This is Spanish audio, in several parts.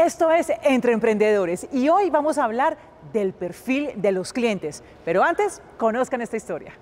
Esto es Entre Emprendedores y hoy vamos a hablar del perfil de los clientes. Pero antes, conozcan esta historia.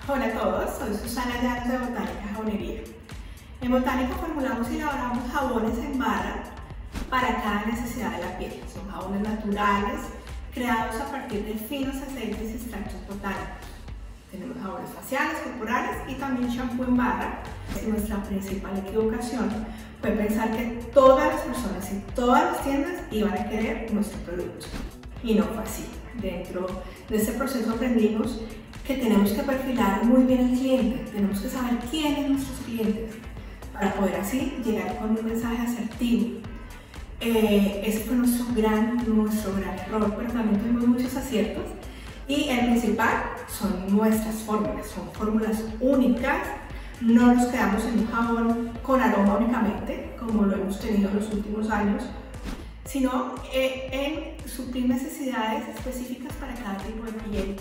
Hola a todos, soy Susana Llanos de Botánica Jabonería. En Botánica formulamos y elaboramos jabones en barra para cada necesidad de la piel. Son jabones naturales, creados a partir de finos aceites y extractos botánicos. Tenemos jabones faciales, corporales y también shampoo en barra. Nuestra principal equivocación fue pensar que todas las personas y todas las tiendas iban a querer nuestro producto. Y no fue así. Dentro de este proceso aprendimos que tenemos que perfilar muy bien al cliente, tenemos que saber quiénes son nuestros clientes para poder así llegar con un mensaje asertivo. Ese fue nuestro gran error, pero también tuvimos muchos aciertos. Y el principal son nuestras fórmulas, son fórmulas únicas. No nos quedamos en un jabón con aroma únicamente, como lo hemos tenido en los últimos años, sino en suplir necesidades específicas para cada tipo de piel.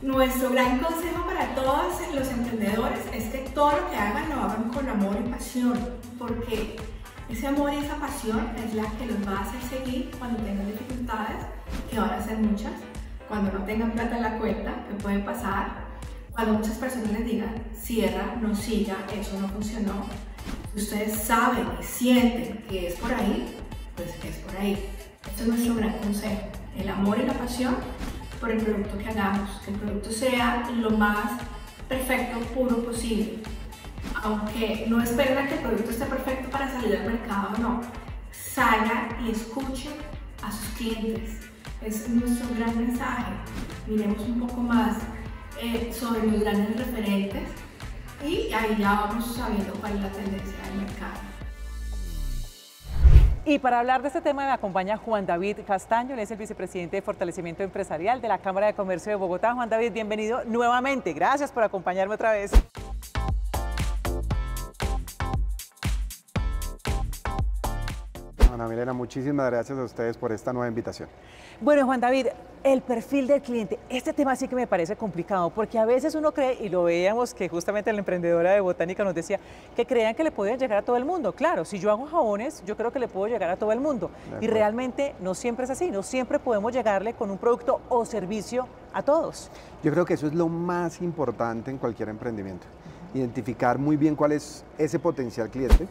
Nuestro gran consejo para todos los emprendedores es que todo lo que hagan lo hagan con amor y pasión, porque ese amor y esa pasión es la que los va a hacer seguir cuando tengan dificultades, que van a ser muchas, cuando no tengan plata en la cuenta, que puede pasar, cuando muchas personas les digan cierra, no siga, eso no funcionó. Si ustedes saben y sienten que es por ahí, pues es por ahí. Este es nuestro gran consejo, el amor y la pasión por el producto que hagamos, que el producto sea lo más perfecto, puro posible. Aunque no esperen a que el producto esté perfecto para salir al mercado, no. Salgan y escuchen a sus clientes. Es nuestro gran mensaje. Miremos un poco más sobre los grandes referentes y ahí ya vamos sabiendo cuál es la tendencia del mercado. Y para hablar de este tema me acompaña Juan David Castaño, él es el vicepresidente de Fortalecimiento Empresarial de la Cámara de Comercio de Bogotá. Juan David, bienvenido nuevamente. Gracias por acompañarme otra vez. Ana Milena, muchísimas gracias a ustedes por esta nueva invitación. Bueno, Juan David, el perfil del cliente, este tema sí que me parece complicado, porque a veces uno cree, y lo veíamos que justamente la emprendedora de Botánica nos decía, que creían que le podían llegar a todo el mundo. Claro, si yo hago jabones, yo creo que le puedo llegar a todo el mundo. Y realmente no siempre es así, no siempre podemos llegarle con un producto o servicio a todos. Yo creo que eso es lo más importante en cualquier emprendimiento. Identificar muy bien cuál es ese potencial cliente.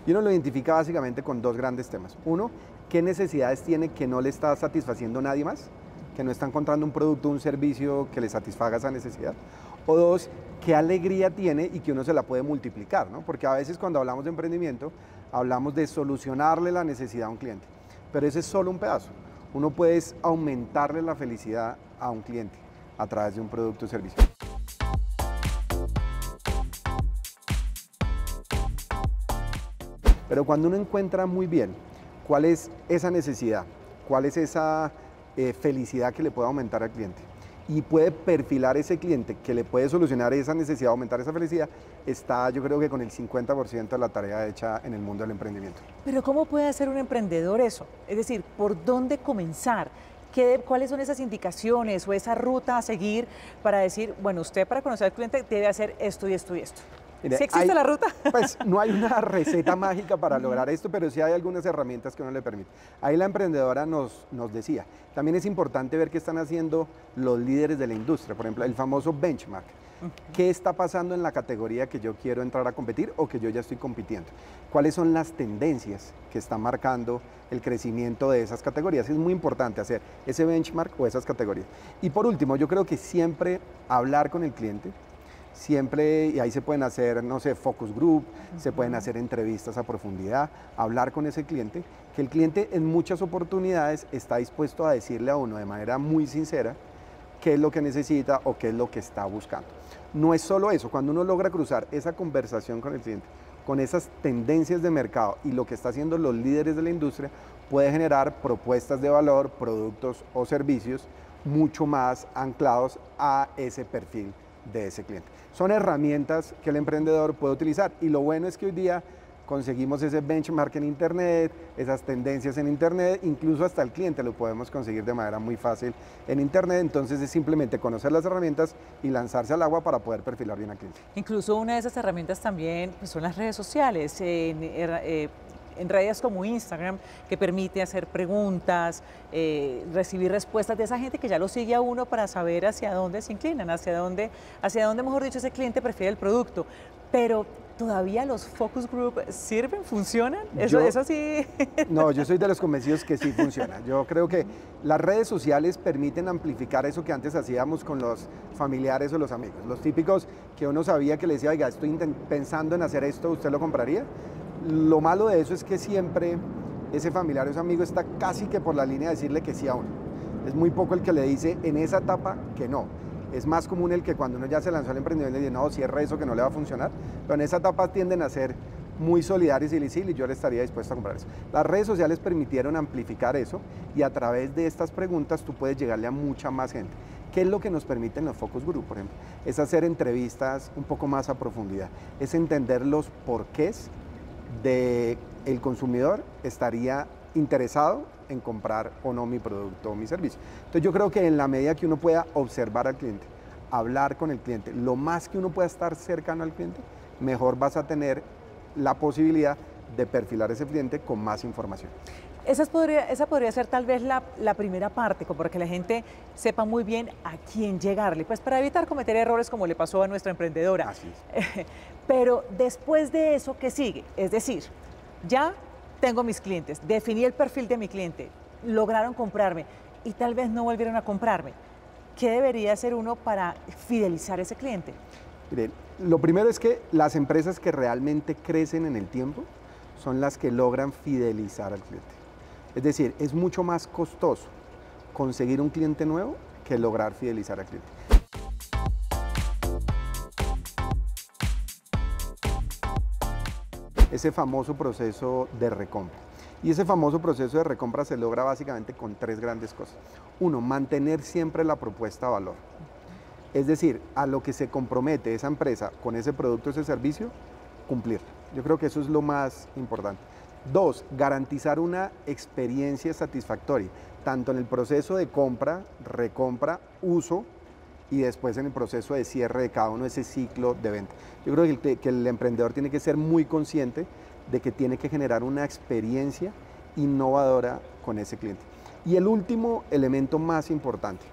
Y uno lo identifica básicamente con dos grandes temas. Uno, ¿qué necesidades tiene que no le está satisfaciendo nadie más? Que no está encontrando un producto o un servicio que le satisfaga esa necesidad. O dos, ¿qué alegría tiene y que uno se la puede multiplicar, ¿no? Porque a veces cuando hablamos de emprendimiento, hablamos de solucionarle la necesidad a un cliente. Pero ese es solo un pedazo. Uno puede aumentarle la felicidad a un cliente a través de un producto o servicio. Pero cuando uno encuentra muy bien cuál es esa necesidad, cuál es esa felicidad que le puede aumentar al cliente y puede perfilar ese cliente que le puede solucionar esa necesidad, aumentar esa felicidad, está yo creo que con el 50% de la tarea hecha en el mundo del emprendimiento. Pero ¿cómo puede hacer un emprendedor eso? Es decir, ¿por dónde comenzar? ¿Cuáles son esas indicaciones o esa ruta a seguir para decir, bueno, usted para conocer al cliente debe hacer esto y esto y esto? Mire, ¿Sí existe la ruta? Pues no hay una receta mágica para lograr esto, pero sí hay algunas herramientas que uno le permite. Ahí la emprendedora nos decía, también es importante ver qué están haciendo los líderes de la industria, por ejemplo, el famoso benchmark. ¿Qué está pasando en la categoría que yo quiero entrar a competir o que yo ya estoy compitiendo? ¿Cuáles son las tendencias que están marcando el crecimiento de esas categorías? Es muy importante hacer ese benchmark o esas categorías. Y por último, yo creo que siempre hablar con el cliente, siempre, y ahí se pueden hacer, no sé, focus group, se pueden hacer entrevistas a profundidad, hablar con ese cliente, que el cliente en muchas oportunidades está dispuesto a decirle a uno de manera muy sincera qué es lo que necesita o qué es lo que está buscando. No es solo eso, cuando uno logra cruzar esa conversación con el cliente, con esas tendencias de mercado y lo que están haciendo los líderes de la industria, puede generar propuestas de valor, productos o servicios mucho más anclados a ese perfil de ese cliente. Son herramientas que el emprendedor puede utilizar y lo bueno es que hoy día conseguimos ese benchmark en Internet, esas tendencias en Internet, incluso hasta el cliente lo podemos conseguir de manera muy fácil en Internet. Entonces es simplemente conocer las herramientas y lanzarse al agua para poder perfilar bien al cliente. Incluso una de esas herramientas también pues, son las redes sociales. En redes como Instagram, que permite hacer preguntas, recibir respuestas de esa gente que ya lo sigue a uno para saber hacia dónde se inclinan, hacia dónde, mejor dicho, ese cliente prefiere el producto. Pero ¿todavía los focus group sirven, funcionan? Eso sí. No, yo soy de los convencidos que sí funciona. Yo creo que las redes sociales permiten amplificar eso que antes hacíamos con los familiares o los amigos. Los típicos que uno sabía que le decía, oiga, estoy pensando en hacer esto, ¿usted lo compraría? Lo malo de eso es que siempre ese familiar o ese amigo está casi que por la línea de decirle que sí a uno. Es muy poco el que le dice en esa etapa que no. Es más común el que cuando uno ya se lanzó al emprendimiento le dice, no, cierra eso que no le va a funcionar. Pero en esa etapa tienden a ser muy solidarios y decir, yo le estaría dispuesto a comprar eso. Las redes sociales permitieron amplificar eso y a través de estas preguntas tú puedes llegarle a mucha más gente. ¿Qué es lo que nos permiten los focus group, por ejemplo? Es hacer entrevistas un poco más a profundidad. Es entender los porqués de el consumidor estaría interesado en comprar o no mi producto o mi servicio. Entonces yo creo que en la medida que uno pueda observar al cliente, hablar con el cliente, lo más que uno pueda estar cercano al cliente, mejor vas a tener la posibilidad de perfilar a ese cliente con más información. Esa podría ser tal vez la primera parte, como para que la gente sepa muy bien a quién llegarle, pues para evitar cometer errores como le pasó a nuestra emprendedora. Así es. Pero después de eso, ¿qué sigue? Es decir, ya tengo mis clientes, definí el perfil de mi cliente, lograron comprarme y tal vez no volvieron a comprarme. ¿Qué debería hacer uno para fidelizar a ese cliente? Miren, lo primero es que las empresas que realmente crecen en el tiempo son las que logran fidelizar al cliente. Es decir, es mucho más costoso conseguir un cliente nuevo que lograr fidelizar al cliente. Ese famoso proceso de recompra. Y ese famoso proceso de recompra se logra básicamente con tres grandes cosas. Uno, mantener siempre la propuesta de valor. Es decir, a lo que se compromete esa empresa con ese producto o ese servicio, cumplir. Yo creo que eso es lo más importante. Dos, garantizar una experiencia satisfactoria, tanto en el proceso de compra, recompra, uso y después en el proceso de cierre de cada uno de ese ciclo de venta. Yo creo que el emprendedor tiene que ser muy consciente de que tiene que generar una experiencia innovadora con ese cliente. Y el último elemento más importante,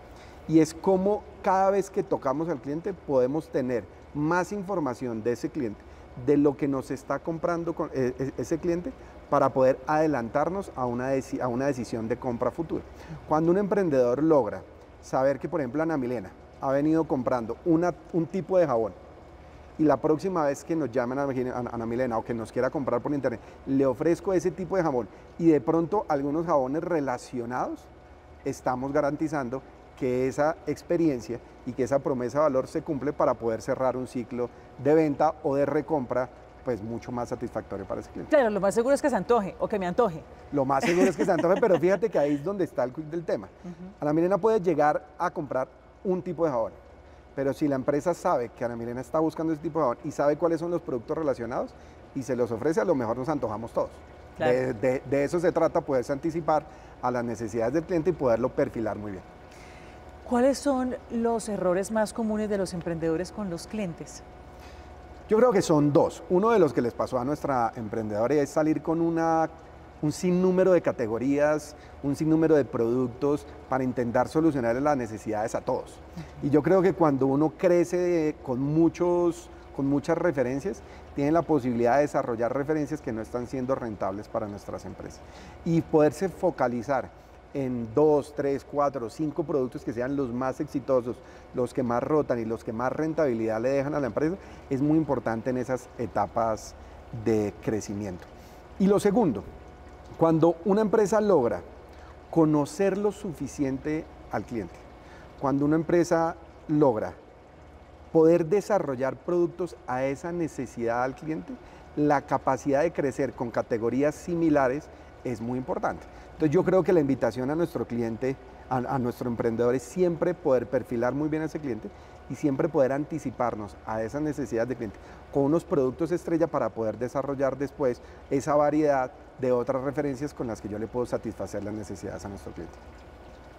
y es cómo cada vez que tocamos al cliente podemos tener más información de ese cliente, de lo que nos está comprando con ese cliente, para poder adelantarnos a una decisión de compra futura. Cuando un emprendedor logra saber que, por ejemplo, Ana Milena ha venido comprando un tipo de jabón y la próxima vez que nos llamen a Ana Milena o que nos quiera comprar por internet, le ofrezco ese tipo de jabón y de pronto algunos jabones relacionados, estamos garantizando que esa experiencia y que esa promesa de valor se cumple para poder cerrar un ciclo de venta o de recompra pues mucho más satisfactorio para ese cliente. Claro, lo más seguro es que se antoje o que me antoje. Lo más seguro es que se antoje, pero fíjate que ahí es donde está el quiz del tema. Ana Milena puede llegar a comprar un tipo de jabón, pero si la empresa sabe que Ana Milena está buscando ese tipo de jabón y sabe cuáles son los productos relacionados y se los ofrece, a lo mejor nos antojamos todos. Claro. De eso se trata, poderse anticipar a las necesidades del cliente y poderlo perfilar muy bien. ¿Cuáles son los errores más comunes de los emprendedores con los clientes? Yo creo que son dos. Uno de los que les pasó a nuestra emprendedora es salir con un sinnúmero de categorías, un sinnúmero de productos para intentar solucionar las necesidades a todos. Y yo creo que cuando uno crece con muchas referencias, tiene la posibilidad de desarrollar referencias que no están siendo rentables para nuestras empresas. Y poderse focalizar en 2, 3, 4, 5 productos que sean los más exitosos, los que más rotan y los que más rentabilidad le dejan a la empresa, es muy importante en esas etapas de crecimiento. Y lo segundo, cuando una empresa logra conocer lo suficiente al cliente, cuando una empresa logra poder desarrollar productos a esa necesidad al cliente, la capacidad de crecer con categorías similares es muy importante. Entonces yo creo que la invitación a nuestro cliente, a nuestro emprendedor, es siempre poder perfilar muy bien a ese cliente y siempre poder anticiparnos a esas necesidades del cliente con unos productos estrella para poder desarrollar después esa variedad de otras referencias con las que yo le puedo satisfacer las necesidades a nuestro cliente.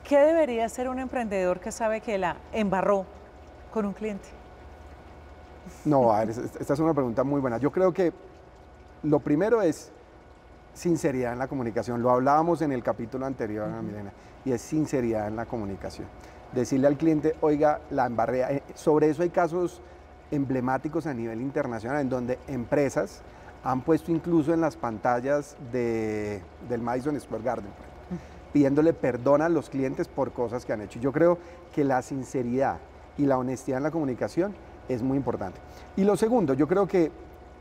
¿Qué debería hacer un emprendedor que sabe que la embarró con un cliente? No, a ver, esta es una pregunta muy buena. Yo creo que lo primero es sinceridad en la comunicación. Lo hablábamos en el capítulo anterior, Ana Milena, y es sinceridad en la comunicación. Decirle al cliente, oiga, la embarré. Sobre eso hay casos emblemáticos a nivel internacional en donde empresas han puesto incluso en las pantallas del Madison Square Garden, pidiéndole perdón a los clientes por cosas que han hecho. Yo creo que la sinceridad y la honestidad en la comunicación es muy importante. Y lo segundo, yo creo que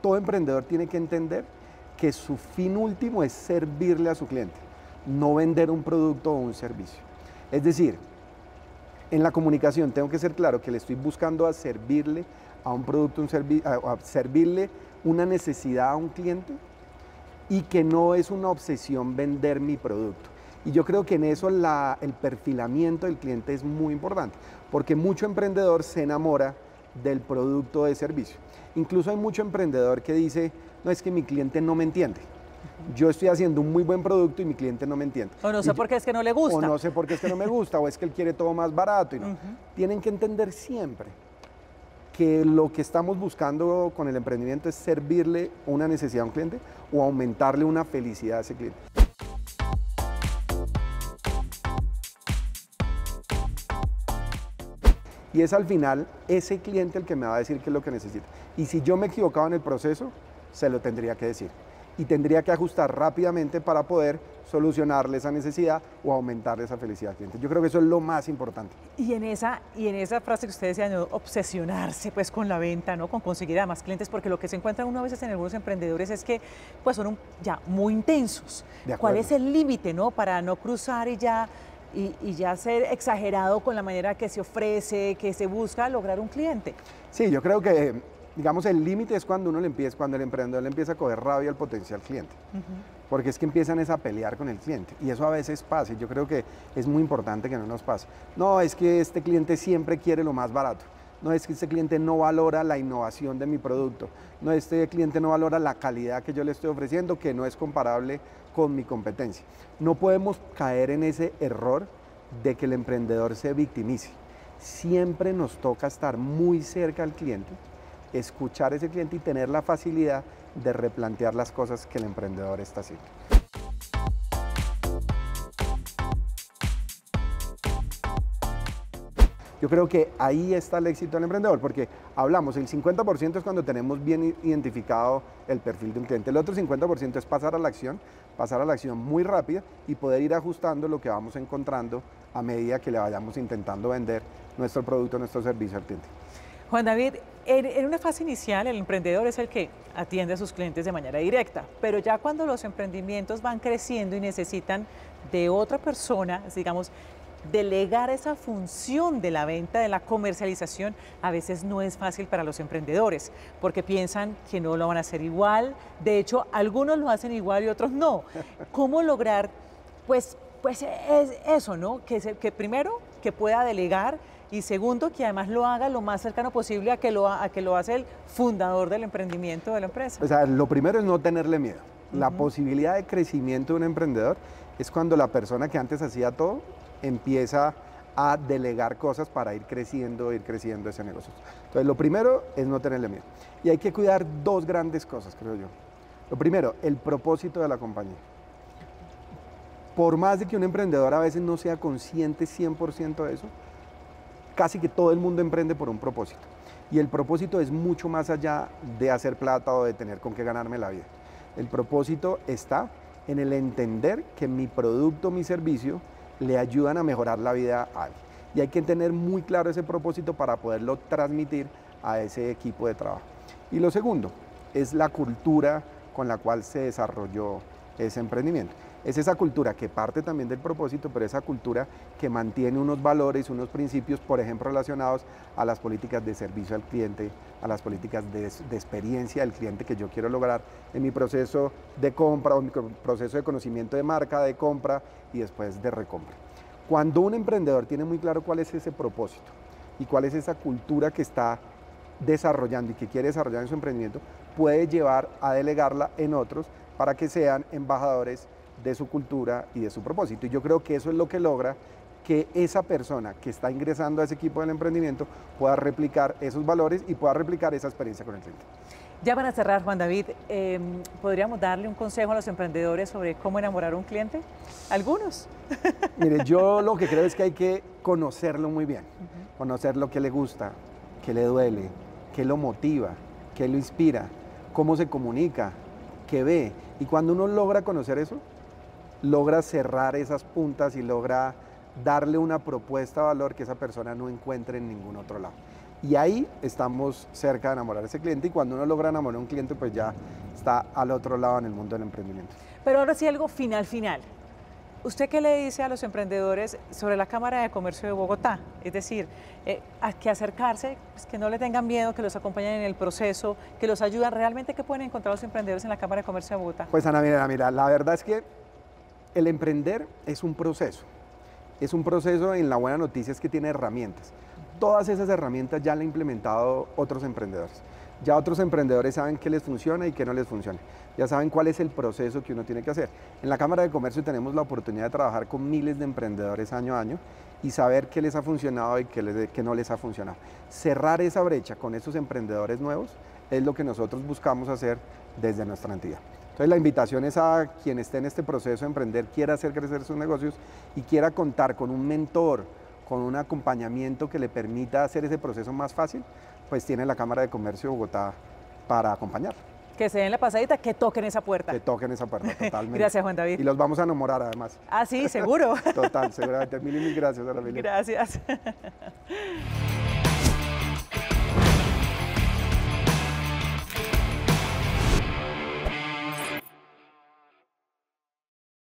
todo emprendedor tiene que entender que su fin último es servirle a su cliente, no vender un producto o un servicio. Es decir, en la comunicación tengo que ser claro que le estoy buscando a servirle a un producto, a servirle una necesidad a un cliente y que no es una obsesión vender mi producto. Y yo creo que en eso el perfilamiento del cliente es muy importante, porque mucho emprendedor se enamora del producto de servicio. Incluso hay mucho emprendedor que dice, no, es que mi cliente no me entiende. Yo estoy haciendo un muy buen producto y mi cliente no me entiende. O no sé por qué es que no le gusta. O no sé por qué es que no me gusta, o es que él quiere todo más barato. Y no. Tienen que entender siempre que lo que estamos buscando con el emprendimiento es servirle una necesidad a un cliente o aumentarle una felicidad a ese cliente. Y es al final ese cliente el que me va a decir qué es lo que necesita. Y si yo me he equivocado en el proceso, se lo tendría que decir. Y tendría que ajustar rápidamente para poder solucionarle esa necesidad o aumentarle esa felicidad al cliente. Yo creo que eso es lo más importante. Y en esa frase que usted decía, ¿no? Obsesionarse pues con la venta, ¿no? Con conseguir a más clientes, porque lo que se encuentra uno a veces en algunos emprendedores es que pues son ya muy intensos. ¿Cuál es el límite, no? Para no cruzar y ya ser exagerado con la manera que se ofrece, que se busca lograr un cliente. Sí, yo creo que, digamos, el límite es cuando cuando el emprendedor le empieza a coger rabia al potencial cliente. Porque es que empiezan a pelear con el cliente y eso a veces pasa y yo creo que es muy importante que no nos pase. No, es que este cliente siempre quiere lo más barato. No, es que este cliente no valora la innovación de mi producto. No, este cliente no valora la calidad que yo le estoy ofreciendo, que no es comparable con mi competencia. No podemos caer en ese error de que el emprendedor se victimice. Siempre nos toca estar muy cerca al cliente, escuchar a ese cliente y tener la facilidad de replantear las cosas que el emprendedor está haciendo. Yo creo que ahí está el éxito del emprendedor, porque hablamos, el 50% es cuando tenemos bien identificado el perfil de un cliente, el otro 50% es pasar a la acción muy rápida y poder ir ajustando lo que vamos encontrando a medida que le vayamos intentando vender nuestro producto, nuestro servicio al cliente. Juan David, en una fase inicial el emprendedor es el que atiende a sus clientes de manera directa, pero ya cuando los emprendimientos van creciendo y necesitan de otra persona, digamos, delegar esa función de la venta, de la comercialización, a veces no es fácil para los emprendedores, porque piensan que no lo van a hacer igual. De hecho, algunos lo hacen igual y otros no. ¿Cómo lograr, pues es eso, ¿no? Que primero, que pueda delegar, y segundo, que además lo haga lo más cercano posible a que lo hace el fundador del emprendimiento de la empresa? O sea, lo primero es no tenerle miedo. La posibilidad de crecimiento de un emprendedor es cuando la persona que antes hacía todo empieza a delegar cosas para ir creciendo ese negocio. Entonces, lo primero es no tenerle miedo. Y hay que cuidar dos grandes cosas, creo yo. Lo primero, el propósito de la compañía. Por más de que un emprendedor a veces no sea consciente 100% de eso, casi que todo el mundo emprende por un propósito. Y el propósito es mucho más allá de hacer plata o de tener con qué ganarme la vida. El propósito está en el entender que mi producto, mi servicio, le ayudan a mejorar la vida a alguien. Y hay que tener muy claro ese propósito para poderlo transmitir a ese equipo de trabajo. Y lo segundo es la cultura con la cual se desarrolló ese emprendimiento. Es esa cultura que parte también del propósito, pero esa cultura que mantiene unos valores, unos principios, por ejemplo, relacionados a las políticas de servicio al cliente, a las políticas de experiencia del cliente que yo quiero lograr en mi proceso de compra o mi proceso de conocimiento de marca, de compra y después de recompra. Cuando un emprendedor tiene muy claro cuál es ese propósito y cuál es esa cultura que está desarrollando y que quiere desarrollar en su emprendimiento, puede llevar a delegarla en otros para que sean embajadores de su cultura y de su propósito. Y yo creo que eso es lo que logra que esa persona que está ingresando a ese equipo del emprendimiento pueda replicar esos valores y pueda replicar esa experiencia con el cliente. Ya para cerrar, Juan David, ¿podríamos darle un consejo a los emprendedores sobre cómo enamorar a un cliente? ¿Algunos? Mire, yo lo que creo es que hay que conocerlo muy bien, conocer lo que le gusta, qué le duele, qué lo motiva, qué lo inspira, cómo se comunica, qué ve. Y cuando uno logra conocer eso, logra cerrar esas puntas y logra darle una propuesta de valor que esa persona no encuentre en ningún otro lado. Y ahí estamos cerca de enamorar a ese cliente, y cuando uno logra enamorar a un cliente, pues ya está al otro lado en el mundo del emprendimiento. Pero ahora sí, algo final. ¿Usted qué le dice a los emprendedores sobre la Cámara de Comercio de Bogotá? Es decir, a que acercarse, pues, que no le tengan miedo, que los acompañen en el proceso, que los ayudan. ¿Realmente qué pueden encontrar los emprendedores en la Cámara de Comercio de Bogotá? Pues Ana, mira, la verdad es que el emprender es un proceso. Es un proceso, en la buena noticia es que tiene herramientas. Todas esas herramientas ya las han implementado otros emprendedores. Ya otros emprendedores saben qué les funciona y qué no les funciona. Ya saben cuál es el proceso que uno tiene que hacer. En la Cámara de Comercio tenemos la oportunidad de trabajar con miles de emprendedores año a año y saber qué les ha funcionado y qué no les ha funcionado. Cerrar esa brecha con esos emprendedores nuevos es lo que nosotros buscamos hacer desde nuestra entidad. Entonces la invitación es a quien esté en este proceso de emprender, quiera hacer crecer sus negocios y quiera contar con un mentor, con un acompañamiento que le permita hacer ese proceso más fácil, pues tiene la Cámara de Comercio de Bogotá para acompañar. Que se den la pasadita, que toquen esa puerta. Que toquen esa puerta, totalmente. Gracias, Juan David. Y los vamos a enamorar además. Ah, sí, seguro. Total, seguramente. Mil gracias, Ana Emilia. Gracias.